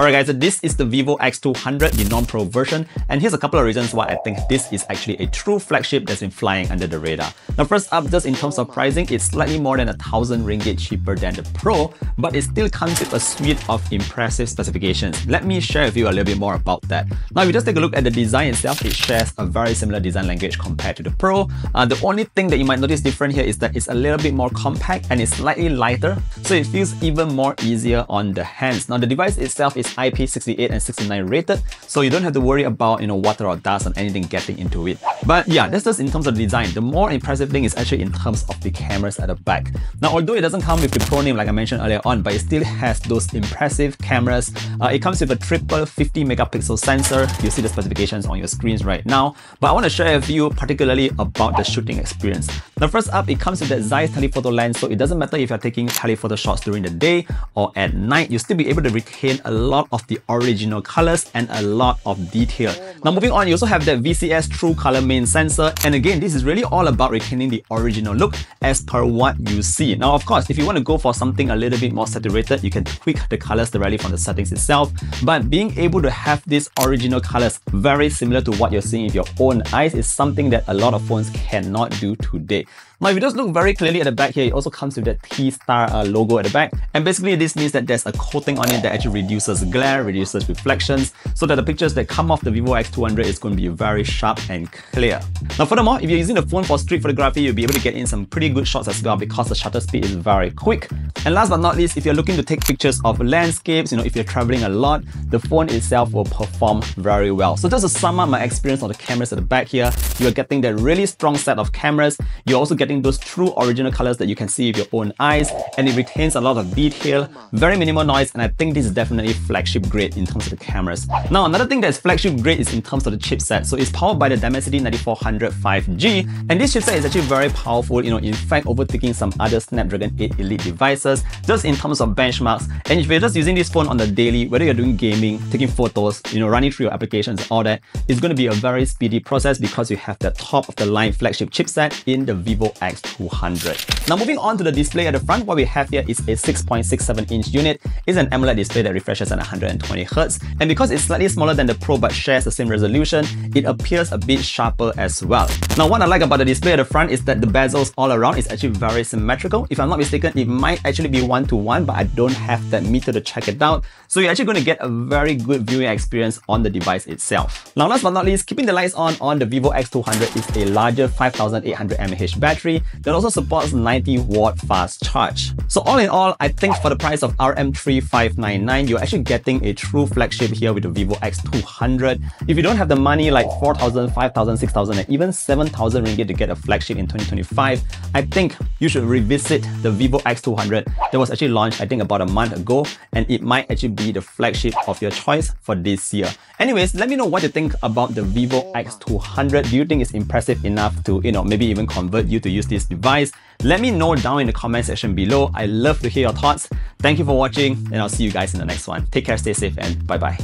Alright guys, so this is the vivo X200, the non-pro version, and here's a couple of reasons why I think this is actually a true flagship that's been flying under the radar. Now first up, just in terms of pricing, it's slightly more than 1,000 ringgit cheaper than the Pro, but it still comes with a suite of impressive specifications. Let me share with you a little bit more about that. Now if you just take a look at the design itself, it shares a very similar design language compared to the Pro. The only thing that you might notice different here is that it's a little bit more compact and it's slightly lighter, so it feels even more easier on the hands. Now the device itself is IP68 and 69 rated, so you don't have to worry about water or dust or anything getting into it. But yeah, that's just in terms of the design. The more impressive thing is actually in terms of the cameras at the back. Now although it doesn't come with the Pro name like I mentioned earlier on, but it still has those impressive cameras. It comes with a triple 50 megapixel sensor. You see the specifications on your screens right now, but I want to share with you particularly about the shooting experience. Now first up, it comes with that Zeiss telephoto lens, so it doesn't matter if you're taking telephoto shots during the day or at night, you'll still be able to retain a lot of the original colors and a lot of detail. Now moving on, you also have that VCS True Color main sensor, and again this is really all about retaining the original look as per what you see. Now of course, if you want to go for something a little bit more saturated, you can tweak the colors directly from the settings itself, but being able to have these original colors very similar to what you're seeing with your own eyes is something that a lot of phones cannot do today. Now if you just look very clearly at the back here, it also comes with that T-star logo at the back, and basically this means that there's a coating on it that actually reduces glare, reduces reflections, so that the pictures that come off the vivo X200 is going to be very sharp and clear. Now furthermore, if you're using the phone for street photography, you'll be able to get in some pretty good shots as well because the shutter speed is very quick. And last but not least, if you're looking to take pictures of landscapes, if you're traveling a lot, the phone itself will perform very well. So just to sum up my experience on the cameras at the back here, you're getting that really strong set of cameras. You're also getting those true original colors that you can see with your own eyes, and it retains a lot of detail, very minimal noise, and I think this is definitely flagship grade in terms of the cameras. Now another thing that's flagship grade is in terms of the chipset. So it's powered by the Dimensity 9400 5G, and this chipset is actually very powerful, in fact overtaking some other Snapdragon 8 Elite devices just in terms of benchmarks. And if you're just using this phone on the daily, whether you're doing gaming, taking photos, running through your applications, all that, it's going to be a very speedy process because you have the top of the line flagship chipset in the vivo X200. Now moving on to the display at the front, what we have here is a 6.67-inch unit. It's an AMOLED display that refreshes at 120 Hz, and because it's slightly smaller than the Pro but shares the same resolution, it appears a bit sharper as well. Now what I like about the display at the front is that the bezels all around is actually very symmetrical. If I'm not mistaken, it might actually be 1:1, but I don't have that meter to check it out, so you're actually going to get a very good viewing experience on the device itself. Now last but not least, keeping the lights on the vivo X200 is a larger 5800 mAh battery that also supports 90-watt fast charge. So all in all, I think for the price of RM3599, you're actually getting a true flagship here with the vivo X200. If you don't have the money like 4,000, 5,000, 6,000 and even 7,000 ringgit to get a flagship in 2025, I think you should revisit the vivo X200 that was actually launched I think about a month ago, and it might actually be the flagship of your choice for this year. Anyways, let me know what you think about the vivo X200. Do you think it's impressive enough to maybe even convert you to use this device? Let me know down in the comment section below. I love to hear your thoughts. Thank you for watching, and I'll see you guys in the next one. Take care, stay safe, and bye bye.